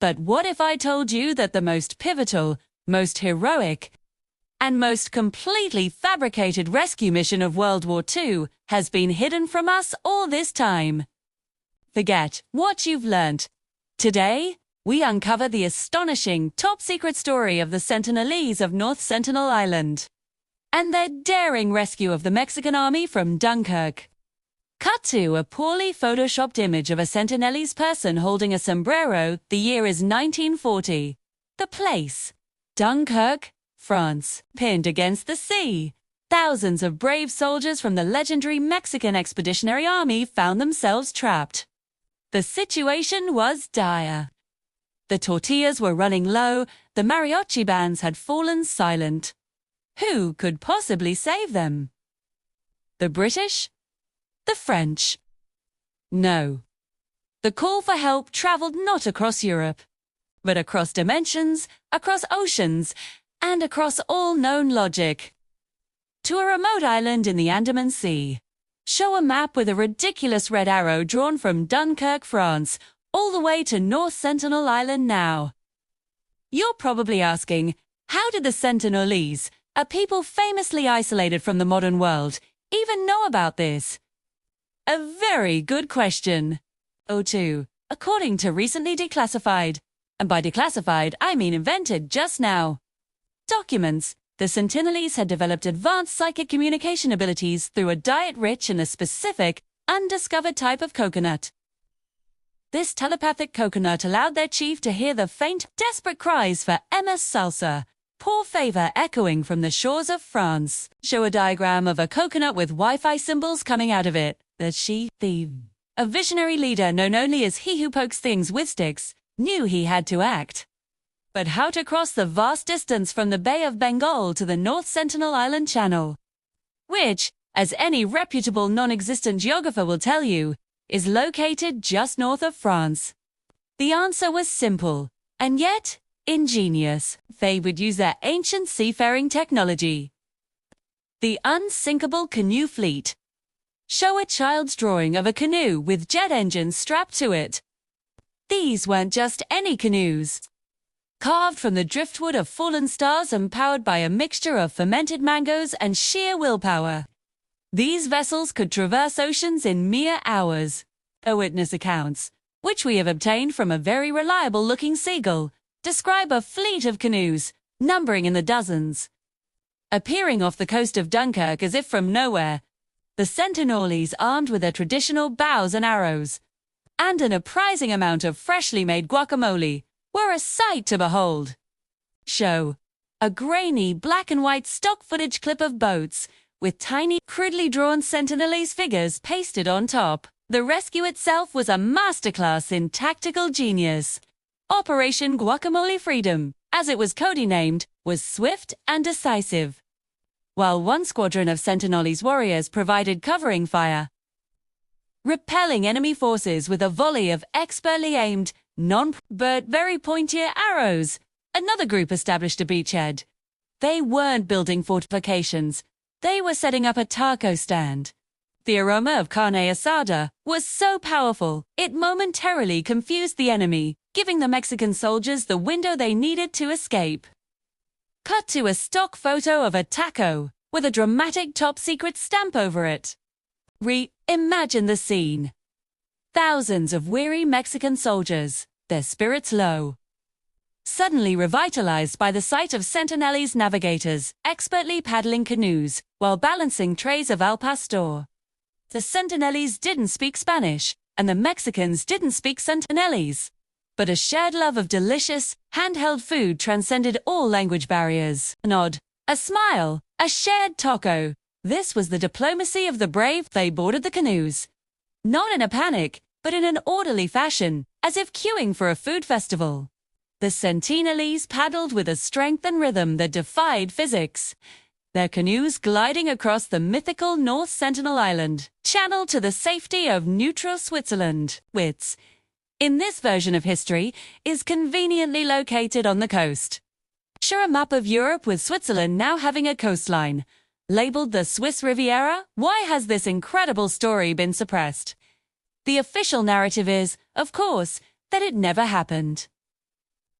But what if I told you that the most pivotal, most heroic, and most completely fabricated rescue mission of World War II has been hidden from us all this time? Forget what you've learnt. Today, we uncover the astonishing, top-secret story of the Sentinelese of North Sentinel Island and their daring rescue of the Mexican army from Dunkirk. Cut to a poorly photoshopped image of a Sentinelese person holding a sombrero. The year is 1940. The place, Dunkirk, France, pinned against the sea. Thousands of brave soldiers from the legendary Mexican Expeditionary Army found themselves trapped. The situation was dire. The tortillas were running low, the mariachi bands had fallen silent. Who could possibly save them? The British? The French? No. The call for help traveled not across Europe, but across dimensions, across oceans, and across all known logic. To a remote island in the Andaman Sea. Show a map with a ridiculous red arrow drawn from Dunkirk, France, all the way to North Sentinel Island now. You're probably asking, how did the Sentinelese, a people famously isolated from the modern world, even know about this? A very good question. O2, according to recently declassified, and by declassified I mean invented just now, documents, the Sentinelese had developed advanced psychic communication abilities through a diet rich in a specific, undiscovered type of coconut. This telepathic coconut allowed their chief to hear the faint, desperate cries for MS Salsa, poor favor echoing from the shores of France. Show a diagram of a coconut with Wi-Fi symbols coming out of it. A visionary leader known only as he who pokes things with sticks, knew he had to act. But how to cross the vast distance from the Bay of Bengal to the North Sentinel Island Channel, which, as any reputable non-existent geographer will tell you, is located just north of France? The answer was simple, and yet ingenious. They would use their ancient seafaring technology. The unsinkable canoe fleet. Show a child's drawing of a canoe with jet engines strapped to it. These weren't just any canoes. Carved from the driftwood of fallen stars and powered by a mixture of fermented mangoes and sheer willpower. These vessels could traverse oceans in mere hours. Eyewitness accounts, which we have obtained from a very reliable-looking seagull, describe a fleet of canoes, numbering in the dozens. Appearing off the coast of Dunkirk as if from nowhere, the Sentinelese armed with their traditional bows and arrows, and an apprising amount of freshly made guacamole, were a sight to behold. Show a grainy black and white stock footage clip of boats, with tiny, crudely drawn Sentinelese figures pasted on top. The rescue itself was a masterclass in tactical genius. Operation Guacamole Freedom, as it was codenamed, was swift and decisive. While one squadron of Sentinelese warriors provided covering fire, repelling enemy forces with a volley of expertly aimed, but very pointy arrows, another group established a beachhead. They weren't building fortifications. They were setting up a taco stand. The aroma of carne asada was so powerful, it momentarily confused the enemy, giving the Mexican soldiers the window they needed to escape. Cut to a stock photo of a taco, with a dramatic top-secret stamp over it. Imagine the scene. Thousands of weary Mexican soldiers, their spirits low, suddenly revitalized by the sight of Sentinelese navigators expertly paddling canoes while balancing trays of al pastor. The Sentinelese didn't speak Spanish, and the Mexicans didn't speak Sentinelese, but a shared love of delicious, handheld food transcended all language barriers. A nod, a smile, a shared taco. This was the diplomacy of the brave. They boarded the canoes, not in a panic, but in an orderly fashion, as if queuing for a food festival. The Sentinelese paddled with a strength and rhythm that defied physics, their canoes gliding across the mythical North Sentinel Island channel to the safety of neutral Switzerland, which, in this version of history, is conveniently located on the coast. Show a map of Europe with Switzerland now having a coastline, labeled the Swiss Riviera. Why has this incredible story been suppressed? The official narrative is, of course, that it never happened.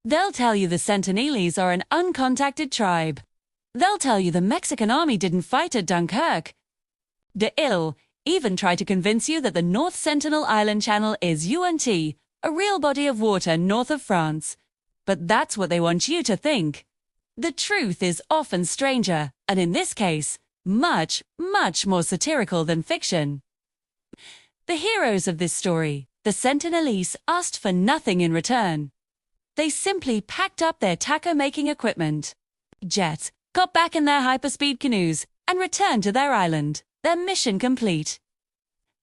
They'll tell you the Sentinelese are an uncontacted tribe. They'll tell you the Mexican army didn't fight at Dunkirk. They'll even try to convince you that the North Sentinel Island Channel is UNT, a real body of water north of France. But that's what they want you to think. The truth is often stranger, and in this case, much, much more satirical than fiction. The heroes of this story, the Sentinelese, asked for nothing in return. They simply packed up their taco-making equipment, jets, got back in their hyperspeed canoes, and returned to their island, their mission complete.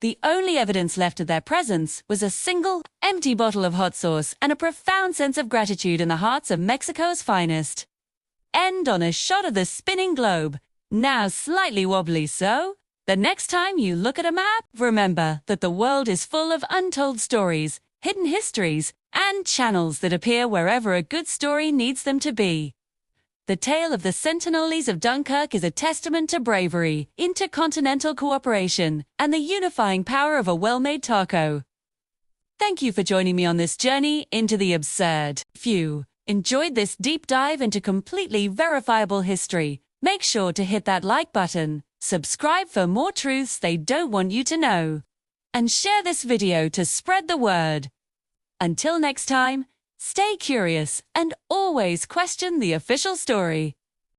The only evidence left of their presence was a single, empty bottle of hot sauce and a profound sense of gratitude in the hearts of Mexico's finest. End on a shot of the spinning globe, now slightly wobbly, so the next time you look at a map, remember that the world is full of untold stories, hidden histories, and channels that appear wherever a good story needs them to be. The tale of the Sentinelese of Dunkirk is a testament to bravery, intercontinental cooperation, and the unifying power of a well-made taco. Thank you for joining me on this journey into the absurd. If you enjoyed this deep dive into completely verifiable history, make sure to hit that like button, subscribe for more truths they don't want you to know, and share this video to spread the word. Until next time, stay curious and always question the official story.